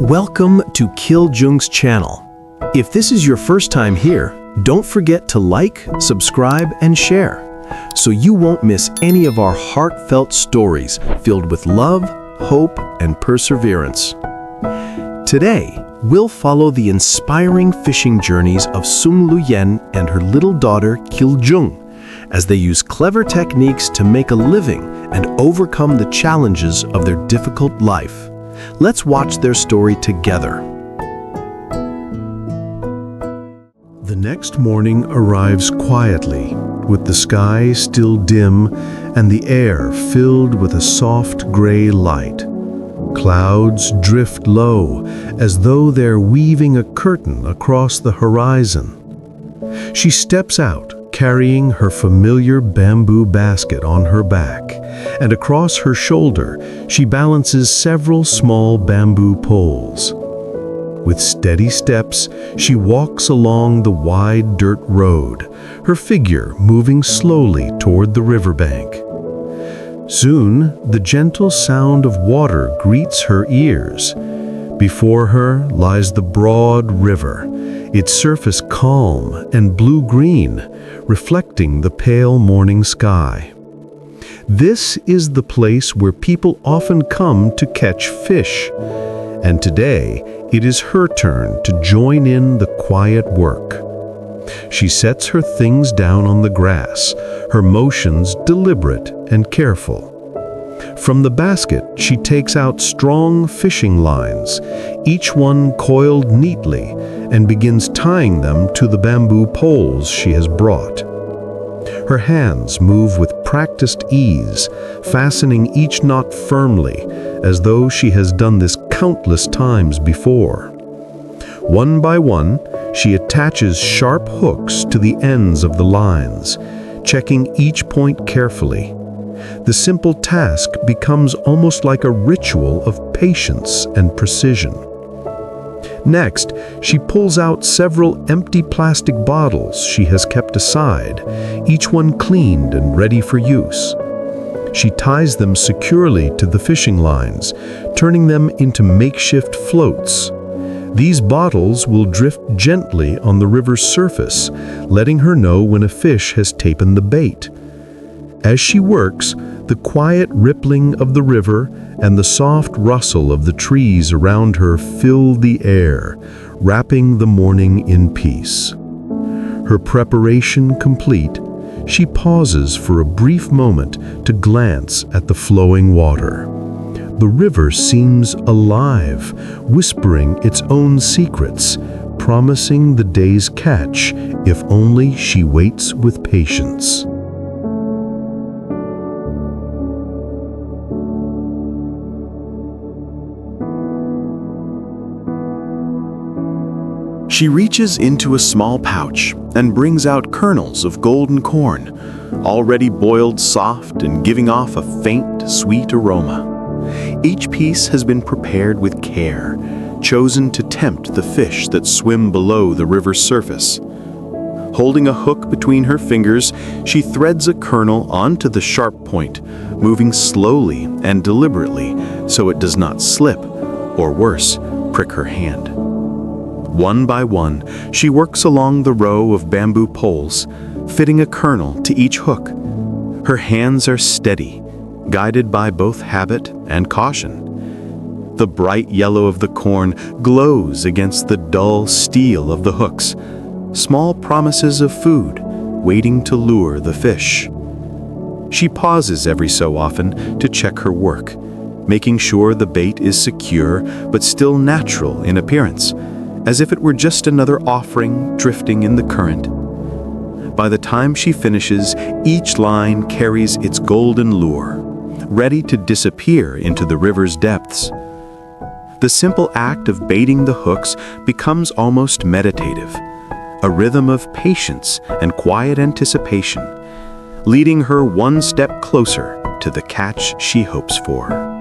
Welcome to Jung's channel. If this is your first time here, don't forget to like, subscribe, and share, so you won't miss any of our heartfelt stories filled with love, hope, and perseverance. Today, we'll follow the inspiring fishing journeys of Luyen and her little daughter Jung, as they use clever techniques to make a living and overcome the challenges of their difficult life. Let's watch their story together. The next morning arrives quietly, with the sky still dim and the air filled with a soft gray light. Clouds drift low, as though they're weaving a curtain across the horizon. She steps out, carrying her familiar bamboo basket on her back, and across her shoulder she balances several small bamboo poles. With steady steps, she walks along the wide dirt road, her figure moving slowly toward the riverbank. Soon, the gentle sound of water greets her ears. Before her lies the broad river, its surface calm and blue-green, reflecting the pale morning sky. This is the place where people often come to catch fish, and today it is her turn to join in the quiet work. She sets her things down on the grass, her motions deliberate and careful. From the basket, she takes out strong fishing lines, each one coiled neatly, and begins tying them to the bamboo poles she has brought. Her hands move with practiced ease, fastening each knot firmly, as though she has done this countless times before. One by one, she attaches sharp hooks to the ends of the lines, checking each point carefully. The simple task becomes almost like a ritual of patience and precision. Next, she pulls out several empty plastic bottles she has kept aside, each one cleaned and ready for use. She ties them securely to the fishing lines, turning them into makeshift floats. These bottles will drift gently on the river's surface, letting her know when a fish has taken the bait. As she works, the quiet rippling of the river and the soft rustle of the trees around her fill the air, wrapping the morning in peace. Her preparation complete, she pauses for a brief moment to glance at the flowing water. The river seems alive, whispering its own secrets, promising the day's catch if only she waits with patience. She reaches into a small pouch and brings out kernels of golden corn, already boiled soft and giving off a faint, sweet aroma. Each piece has been prepared with care, chosen to tempt the fish that swim below the river's surface. Holding a hook between her fingers, she threads a kernel onto the sharp point, moving slowly and deliberately so it does not slip, or worse, prick her hand. One by one, she works along the row of bamboo poles, fitting a kernel to each hook. Her hands are steady, guided by both habit and caution. The bright yellow of the corn glows against the dull steel of the hooks, small promises of food waiting to lure the fish. She pauses every so often to check her work, making sure the bait is secure but still natural in appearance, as if it were just another offering drifting in the current. By the time she finishes, each line carries its golden lure, ready to disappear into the river's depths. The simple act of baiting the hooks becomes almost meditative, a rhythm of patience and quiet anticipation, leading her one step closer to the catch she hopes for.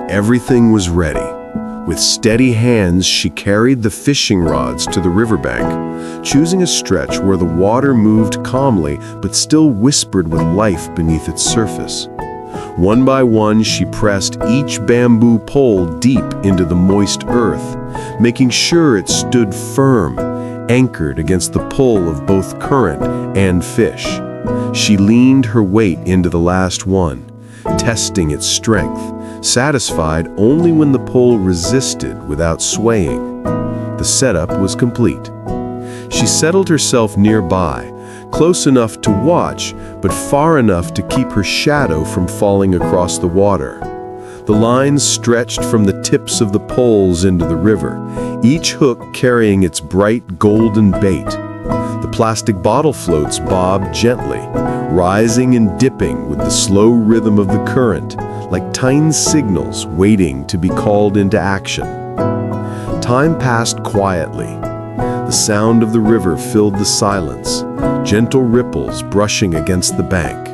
Everything was ready. With steady hands, she carried the fishing rods to the riverbank, choosing a stretch where the water moved calmly but still whispered with life beneath its surface. One by one, she pressed each bamboo pole deep into the moist earth, making sure it stood firm, anchored against the pull of both current and fish. She leaned her weight into the last one, testing its strength, satisfied only when the pole resisted without swaying. The setup was complete. She settled herself nearby, close enough to watch, but far enough to keep her shadow from falling across the water. The lines stretched from the tips of the poles into the river, each hook carrying its bright golden bait. The plastic bottle floats bobbed gently, rising and dipping with the slow rhythm of the current, like tiny signals waiting to be called into action. Time passed quietly. The sound of the river filled the silence, gentle ripples brushing against the bank,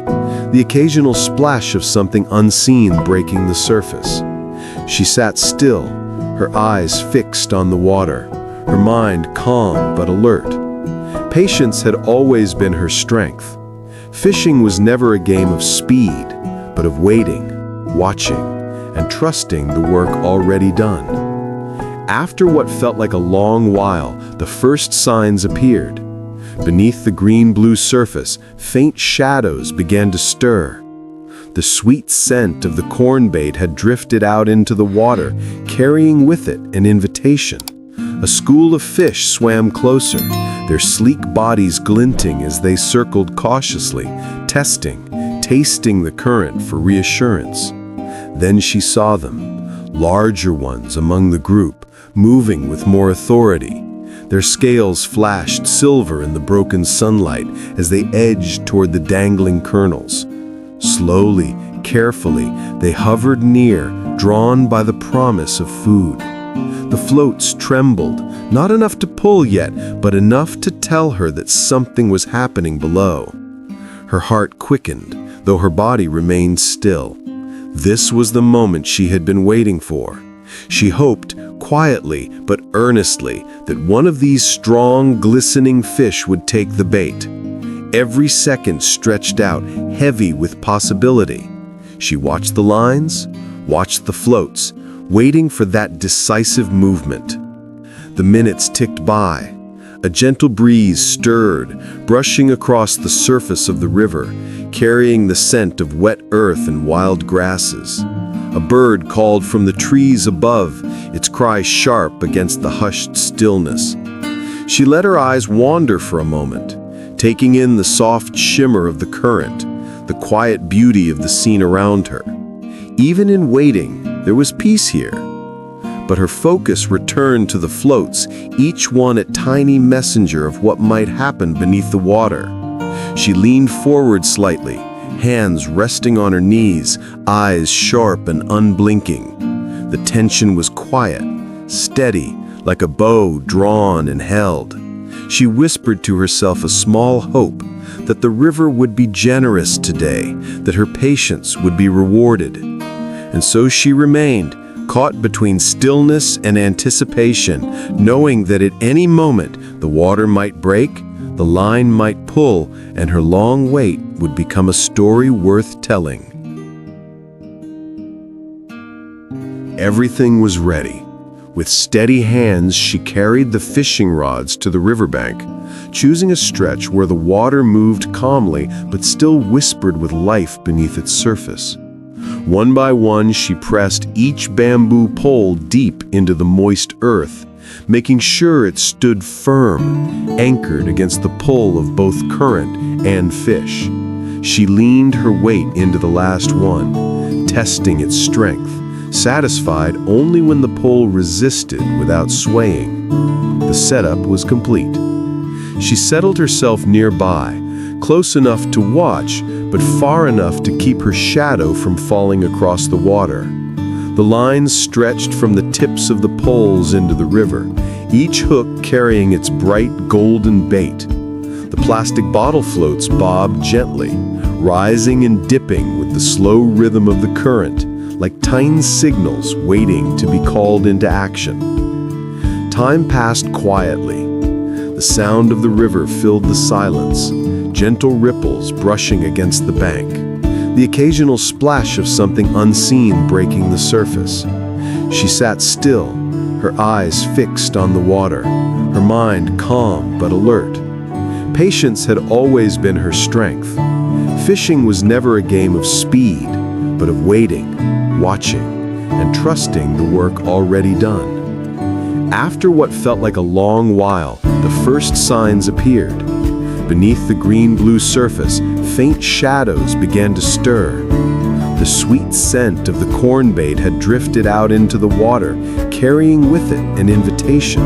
the occasional splash of something unseen breaking the surface. She sat still, her eyes fixed on the water, her mind calm but alert. Patience had always been her strength. Fishing was never a game of speed, but of waiting, watching, and trusting the work already done. After what felt like a long while, the first signs appeared. Beneath the green-blue surface, faint shadows began to stir. The sweet scent of the corn bait had drifted out into the water, carrying with it an invitation. A school of fish swam closer, their sleek bodies glinting as they circled cautiously, tasting the current for reassurance. Then she saw them, larger ones among the group, moving with more authority. Their scales flashed silver in the broken sunlight as they edged toward the dangling kernels. Slowly, carefully, they hovered near, drawn by the promise of food. The floats trembled, not enough to pull yet, but enough to tell her that something was happening below. Her heart quickened, though her body remained still. This was the moment she had been waiting for. She hoped, quietly but earnestly, that one of these strong, glistening fish would take the bait. Every second stretched out, heavy with possibility. She watched the lines, watched the floats, waiting for that decisive movement. The minutes ticked by. A gentle breeze stirred, brushing across the surface of the river, carrying the scent of wet earth and wild grasses. A bird called from the trees above, its cry sharp against the hushed stillness. She let her eyes wander for a moment, taking in the soft shimmer of the current, the quiet beauty of the scene around her. Even in waiting, there was peace here. But her focus returned to the floats, each one a tiny messenger of what might happen beneath the water. She leaned forward slightly, hands resting on her knees, eyes sharp and unblinking. The tension was quiet, steady, like a bow drawn and held. She whispered to herself a small hope that the river would be generous today, that her patience would be rewarded. And so she remained, caught between stillness and anticipation, knowing that at any moment the water might break, the line might pull, and her long wait would become a story worth telling. Everything was ready. With steady hands, she carried the fishing rods to the riverbank, choosing a stretch where the water moved calmly but still whispered with life beneath its surface. One by one, she pressed each bamboo pole deep into the moist earth, making sure it stood firm, anchored against the pull of both current and fish. She leaned her weight into the last one, testing its strength, satisfied only when the pole resisted without swaying. The setup was complete. She settled herself nearby, close enough to watch, but far enough to keep her shadow from falling across the water. The lines stretched from the tips of the poles into the river, each hook carrying its bright golden bait. The plastic bottle floats bobbed gently, rising and dipping with the slow rhythm of the current, like tiny signals waiting to be called into action. Time passed quietly. The sound of the river filled the silence, gentle ripples brushing against the bank, the occasional splash of something unseen breaking the surface. She sat still, her eyes fixed on the water, her mind calm but alert. Patience had always been her strength. Fishing was never a game of speed, but of waiting, watching, and trusting the work already done. After what felt like a long while, the first signs appeared. Beneath the green-blue surface, faint shadows began to stir. The sweet scent of the corn bait had drifted out into the water, carrying with it an invitation.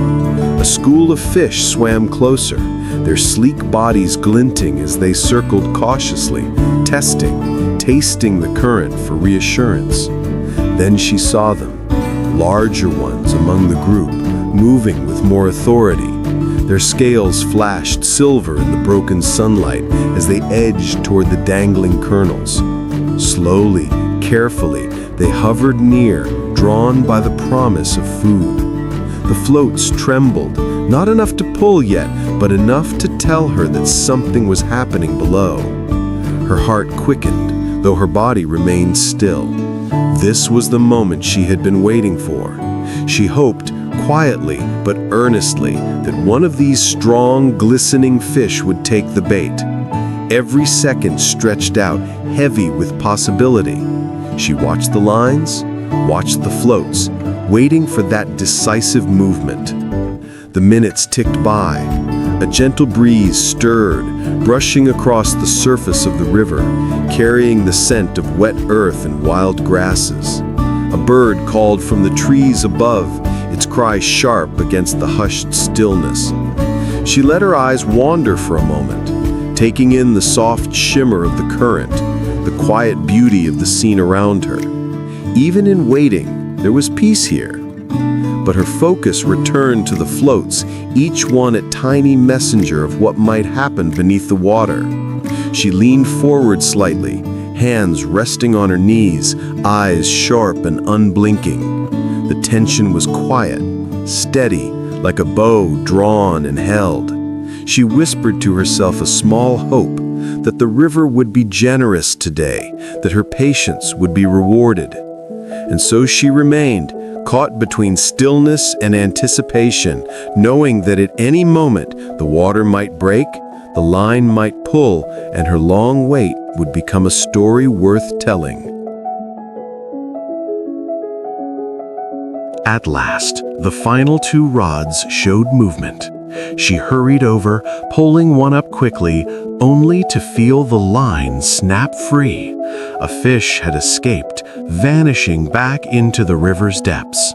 A school of fish swam closer, their sleek bodies glinting as they circled cautiously, testing, tasting the current for reassurance. Then she saw them, larger ones among the group, moving with more authority. Their scales flashed silver in the broken sunlight as they edged toward the dangling kernels. Slowly, carefully, they hovered near, drawn by the promise of food. The floats trembled, not enough to pull yet, but enough to tell her that something was happening below. Her heart quickened, though her body remained still. This was the moment she had been waiting for. She hoped, quietly but earnestly, that one of these strong, glistening fish would take the bait. Every second stretched out, heavy with possibility. She watched the lines, watched the floats, waiting for that decisive movement. The minutes ticked by. A gentle breeze stirred, brushing across the surface of the river, carrying the scent of wet earth and wild grasses. A bird called from the trees above, its cry sharp against the hushed stillness. She let her eyes wander for a moment, taking in the soft shimmer of the current, the quiet beauty of the scene around her. Even in waiting, there was peace here. But her focus returned to the floats, each one a tiny messenger of what might happen beneath the water. She leaned forward slightly, hands resting on her knees, eyes sharp and unblinking. The tension was quiet, steady, like a bow drawn and held. She whispered to herself a small hope that the river would be generous today, that her patience would be rewarded. And so she remained, caught between stillness and anticipation, knowing that at any moment the water might break, the line might pull, and her long wait would become a story worth telling. At last, the final 2 rods showed movement. She hurried over, pulling one up quickly, only to feel the line snap free. A fish had escaped, vanishing back into the river's depths.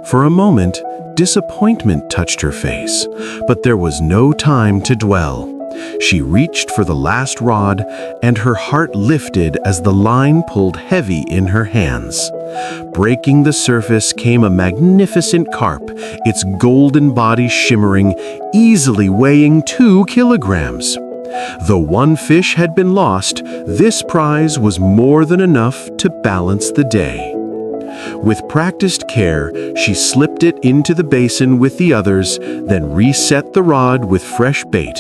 For a moment, disappointment touched her face, but there was no time to dwell. She reached for the last rod, and her heart lifted as the line pulled heavy in her hands. Breaking the surface came a magnificent carp, its golden body shimmering, easily weighing 2 kilograms. Though one fish had been lost, this prize was more than enough to balance the day. With practiced care, she slipped it into the basin with the others, then reset the rod with fresh bait,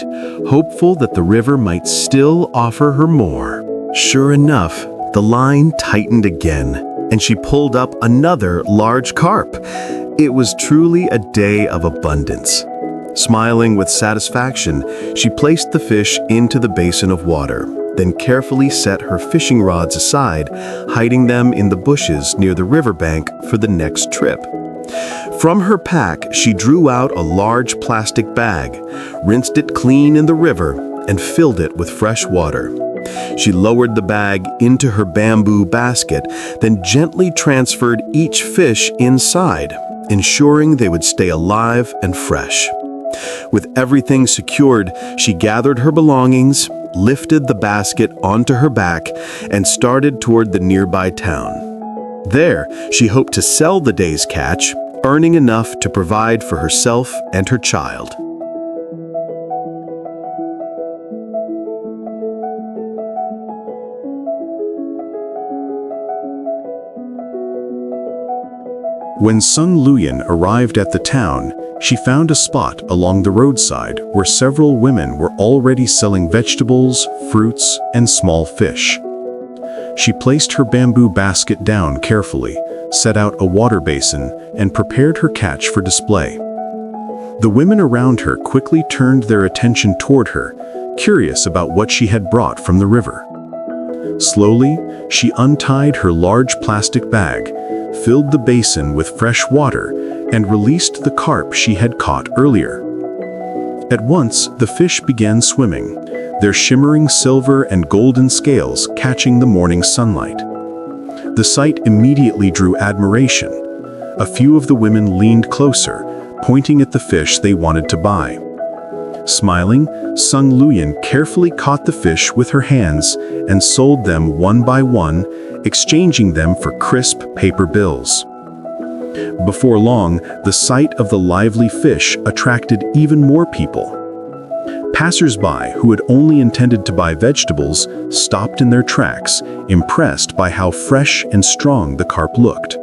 hopeful that the river might still offer her more. Sure enough, the line tightened again, and she pulled up another large carp. It was truly a day of abundance. Smiling with satisfaction, she placed the fish into the basin of water, then carefully set her fishing rods aside, hiding them in the bushes near the riverbank for the next trip. From her pack, she drew out a large plastic bag, rinsed it clean in the river, and filled it with fresh water. She lowered the bag into her bamboo basket, then gently transferred each fish inside, ensuring they would stay alive and fresh. With everything secured, she gathered her belongings, lifted the basket onto her back, and started toward the nearby town. There, she hoped to sell the day's catch, earning enough to provide for herself and her child. When Sung Luyen arrived at the town, she found a spot along the roadside where several women were already selling vegetables, fruits, and small fish. She placed her bamboo basket down carefully, set out a water basin, and prepared her catch for display. The women around her quickly turned their attention toward her, curious about what she had brought from the river. Slowly, she untied her large plastic bag, filled the basin with fresh water, and released the carp she had caught earlier. At once, the fish began swimming, their shimmering silver and golden scales catching the morning sunlight. The sight immediately drew admiration. A few of the women leaned closer, pointing at the fish they wanted to buy. Smiling, Luyen carefully caught the fish with her hands and sold them one by one, exchanging them for crisp paper bills. Before long, the sight of the lively fish attracted even more people. Passers-by who had only intended to buy vegetables stopped in their tracks, impressed by how fresh and strong the carp looked.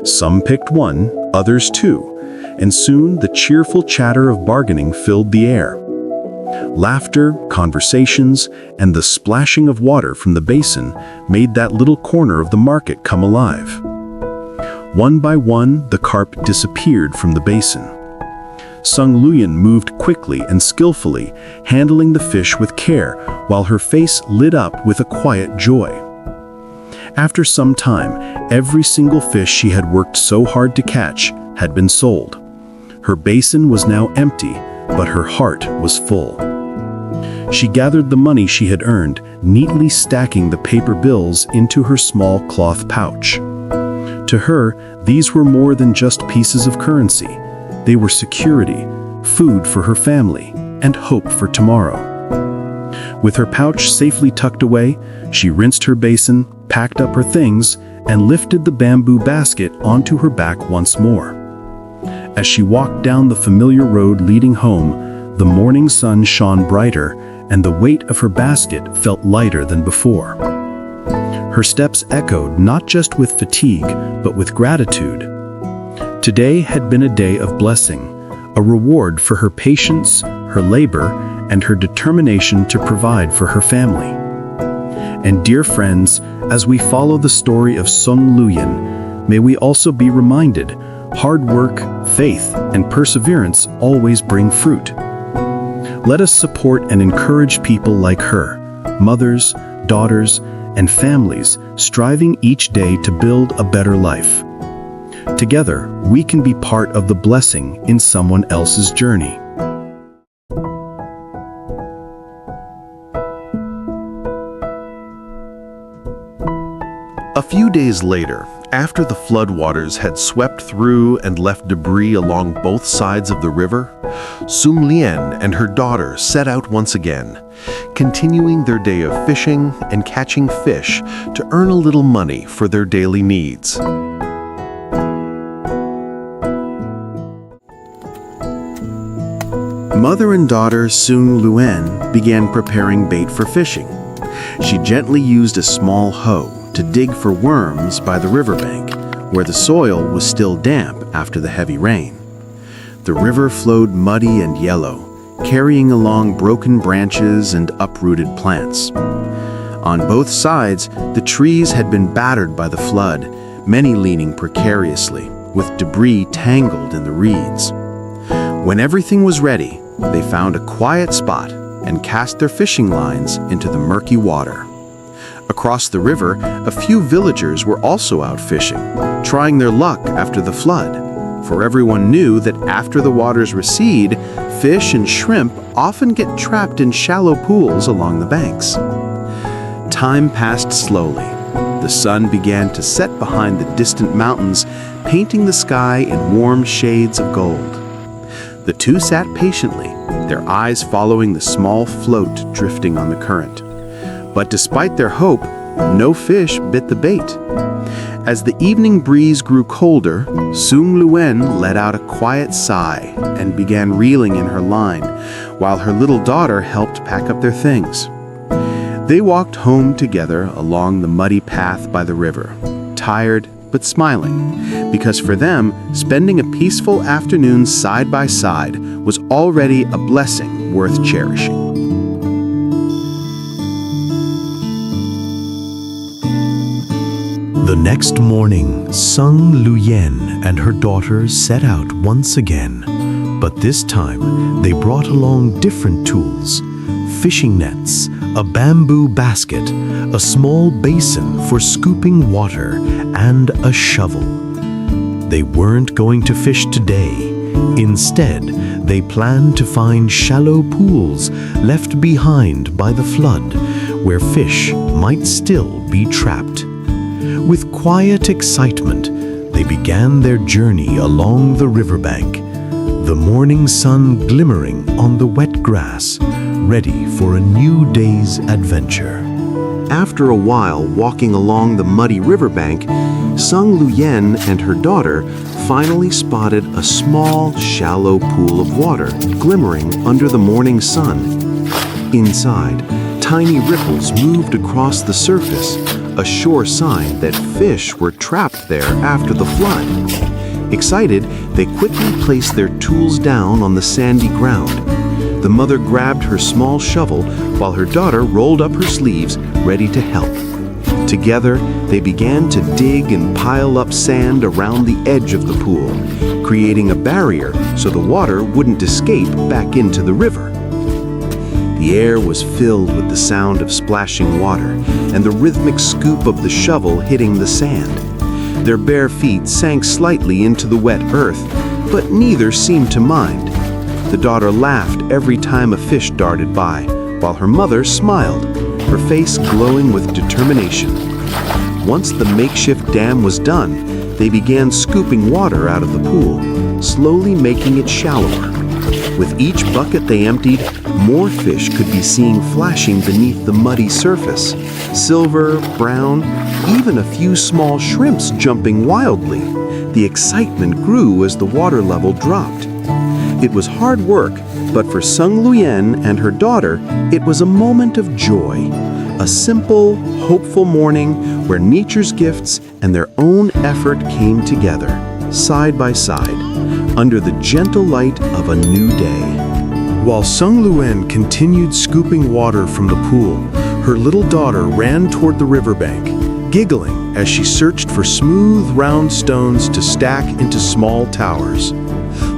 Some picked one, others two, and soon the cheerful chatter of bargaining filled the air. Laughter, conversations, and the splashing of water from the basin made that little corner of the market come alive. One by one, the carp disappeared from the basin. Luyen moved quickly and skillfully, handling the fish with care, while her face lit up with a quiet joy. After some time, every single fish she had worked so hard to catch had been sold. Her basin was now empty, but her heart was full. She gathered the money she had earned, neatly stacking the paper bills into her small cloth pouch. To her, these were more than just pieces of currency. They were security, food for her family, and hope for tomorrow. With her pouch safely tucked away, she rinsed her basin, packed up her things, and lifted the bamboo basket onto her back once more. As she walked down the familiar road leading home, the morning sun shone brighter, and the weight of her basket felt lighter than before. Her steps echoed not just with fatigue, but with gratitude. Today had been a day of blessing, a reward for her patience, her labor, and her determination to provide for her family. And dear friends, as we follow the story of Luyen, may we also be reminded, hard work, faith, and perseverance always bring fruit. Let us support and encourage people like her, mothers, daughters, and families striving each day to build a better life. Together, we can be part of the blessing in someone else's journey. A few days later, after the floodwaters had swept through and left debris along both sides of the river, Luyen and her daughter set out once again, continuing their day of fishing and catching fish to earn a little money for their daily needs. Mother and daughter Luyen began preparing bait for fishing. She gently used a small hoe to dig for worms by the riverbank, where the soil was still damp after the heavy rain. The river flowed muddy and yellow, carrying along broken branches and uprooted plants. On both sides, the trees had been battered by the flood, many leaning precariously, with debris tangled in the reeds. When everything was ready, they found a quiet spot and cast their fishing lines into the murky water. Across the river, a few villagers were also out fishing, trying their luck after the flood, for everyone knew that after the waters recede, fish and shrimp often get trapped in shallow pools along the banks. Time passed slowly. The sun began to set behind the distant mountains, painting the sky in warm shades of gold. The two sat patiently, their eyes following the small float drifting on the current. But despite their hope, no fish bit the bait. As the evening breeze grew colder, Luyen let out a quiet sigh and began reeling in her line, while her little daughter helped pack up their things. They walked home together along the muddy path by the river, tired but smiling, because for them, spending a peaceful afternoon side by side was already a blessing worth cherishing. The next morning, Sung Luyen and her daughter set out once again. But this time, they brought along different tools: fishing nets, a bamboo basket, a small basin for scooping water, and a shovel. They weren't going to fish today. Instead, they planned to find shallow pools left behind by the flood, where fish might still be trapped. With quiet excitement, they began their journey along the riverbank, the morning sun glimmering on the wet grass, ready for a new day's adventure. After a while walking along the muddy riverbank, Sung Luyen and her daughter finally spotted a small, shallow pool of water glimmering under the morning sun. Inside, tiny ripples moved across the surface, a sure sign that fish were trapped there after the flood. Excited, they quickly placed their tools down on the sandy ground. The mother grabbed her small shovel while her daughter rolled up her sleeves, ready to help. Together, they began to dig and pile up sand around the edge of the pool, creating a barrier so the water wouldn't escape back into the river. The air was filled with the sound of splashing water and the rhythmic scoop of the shovel hitting the sand. Their bare feet sank slightly into the wet earth, but neither seemed to mind. The daughter laughed every time a fish darted by, while her mother smiled, her face glowing with determination. Once the makeshift dam was done, they began scooping water out of the pool, slowly making it shallower. With each bucket they emptied, more fish could be seen flashing beneath the muddy surface. Silver, brown, even a few small shrimps jumping wildly. The excitement grew as the water level dropped. It was hard work, but for Sung Luyen and her daughter, it was a moment of joy. A simple, hopeful morning where nature's gifts and their own effort came together, side by side, under the gentle light of a new day. While Sung Luyen continued scooping water from the pool, her little daughter ran toward the riverbank, giggling as she searched for smooth, round stones to stack into small towers.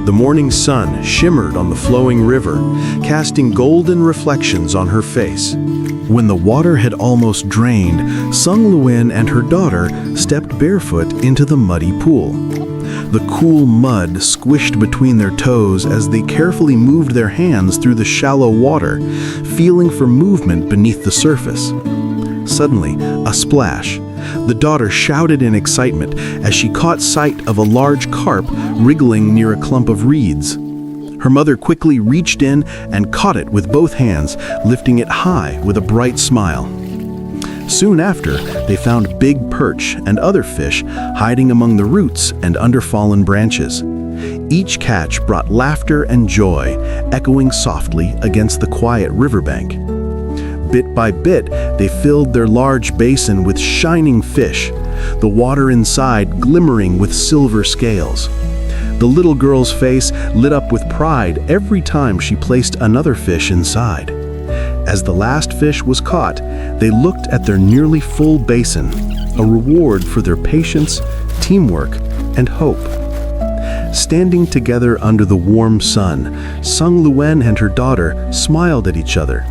The morning sun shimmered on the flowing river, casting golden reflections on her face. When the water had almost drained, Sung Luyen and her daughter stepped barefoot into the muddy pool. The cool mud squished between their toes as they carefully moved their hands through the shallow water, feeling for movement beneath the surface. Suddenly, a splash. The daughter shouted in excitement as she caught sight of a large carp wriggling near a clump of reeds. Her mother quickly reached in and caught it with both hands, lifting it high with a bright smile. Soon after, they found big perch and other fish hiding among the roots and under fallen branches. Each catch brought laughter and joy, echoing softly against the quiet riverbank. Bit by bit, they filled their large basin with shining fish, the water inside glimmering with silver scales. The little girl's face lit up with pride every time she placed another fish inside. As the last fish was caught, they looked at their nearly full basin, a reward for their patience, teamwork, and hope. Standing together under the warm sun, Sung Luyen and her daughter smiled at each other,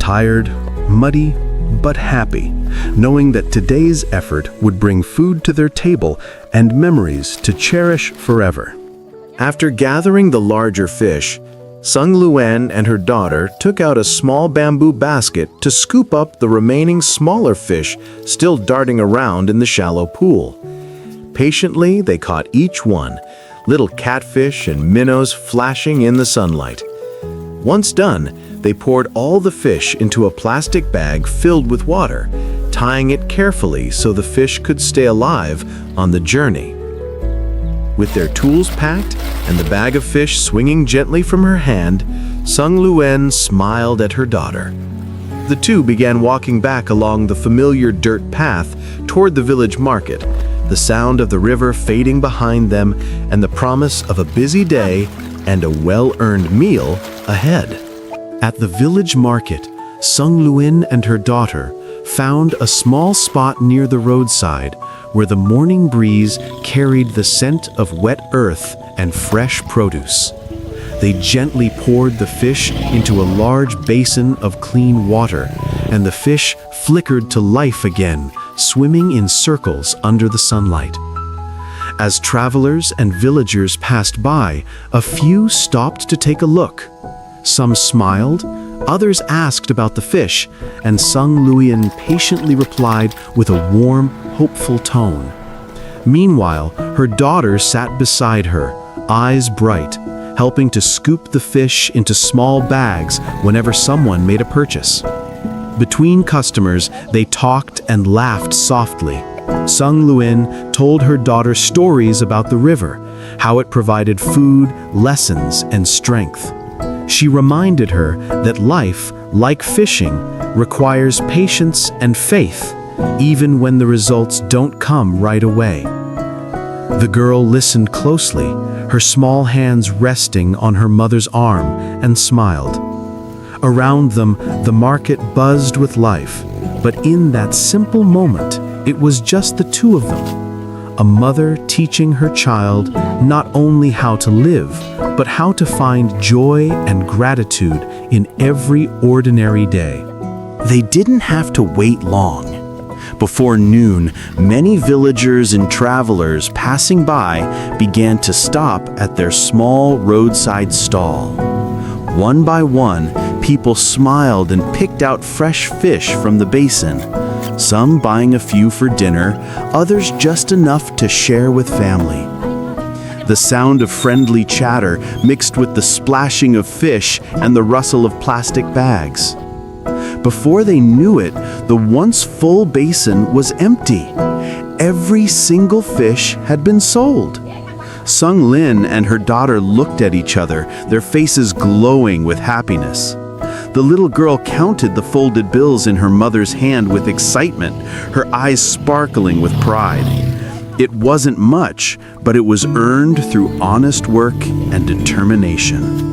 tired, muddy, but happy, knowing that today's effort would bring food to their table and memories to cherish forever. After gathering the larger fish, Sung Luyen and her daughter took out a small bamboo basket to scoop up the remaining smaller fish still darting around in the shallow pool. Patiently, they caught each one, little catfish and minnows flashing in the sunlight. Once done, they poured all the fish into a plastic bag filled with water, tying it carefully so the fish could stay alive on the journey. With their tools packed and the bag of fish swinging gently from her hand, Sung Luyen smiled at her daughter. The two began walking back along the familiar dirt path toward the village market, the sound of the river fading behind them and the promise of a busy day and a well-earned meal ahead. At the village market, Sung Luyen and her daughter found a small spot near the roadside where the morning breeze carried the scent of wet earth and fresh produce. They gently poured the fish into a large basin of clean water, and the fish flickered to life again, swimming in circles under the sunlight. As travelers and villagers passed by, a few stopped to take a look. Some smiled, others asked about the fish, and Sung Luyen patiently replied with a warm, hopeful tone. Meanwhile, her daughter sat beside her, eyes bright, helping to scoop the fish into small bags whenever someone made a purchase. Between customers, they talked and laughed softly. Sung Luyen told her daughter stories about the river, how it provided food, lessons, and strength. She reminded her that life, like fishing, requires patience and faith, even when the results don't come right away. The girl listened closely, her small hands resting on her mother's arm, and smiled. Around them, the market buzzed with life, but in that simple moment, it was just the two of them. A mother teaching her child not only how to live, but how to find joy and gratitude in every ordinary day. They didn't have to wait long. Before noon, many villagers and travelers passing by began to stop at their small roadside stall. One by one, people smiled and picked out fresh fish from the basin, some buying a few for dinner, others just enough to share with family. The sound of friendly chatter mixed with the splashing of fish and the rustle of plastic bags. Before they knew it, the once full basin was empty. Every single fish had been sold. Sung Lin and her daughter looked at each other, their faces glowing with happiness. The little girl counted the folded bills in her mother's hand with excitement, her eyes sparkling with pride. It wasn't much, but it was earned through honest work and determination.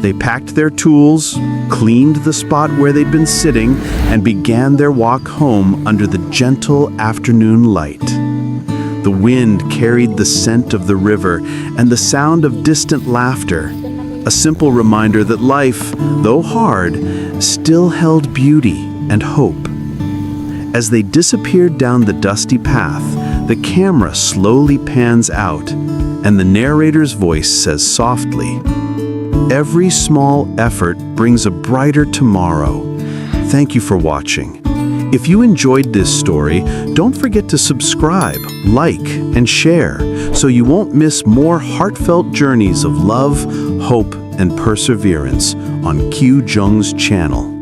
They packed their tools, cleaned the spot where they'd been sitting, and began their walk home under the gentle afternoon light. The wind carried the scent of the river and the sound of distant laughter, a simple reminder that life, though hard, still held beauty and hope. As they disappeared down the dusty path, the camera slowly pans out, and the narrator's voice says softly, "Every small effort brings a brighter tomorrow." Thank you for watching. If you enjoyed this story, don't forget to subscribe, like, and share so you won't miss more heartfelt journeys of love, hope, and perseverance on Q Jung's channel.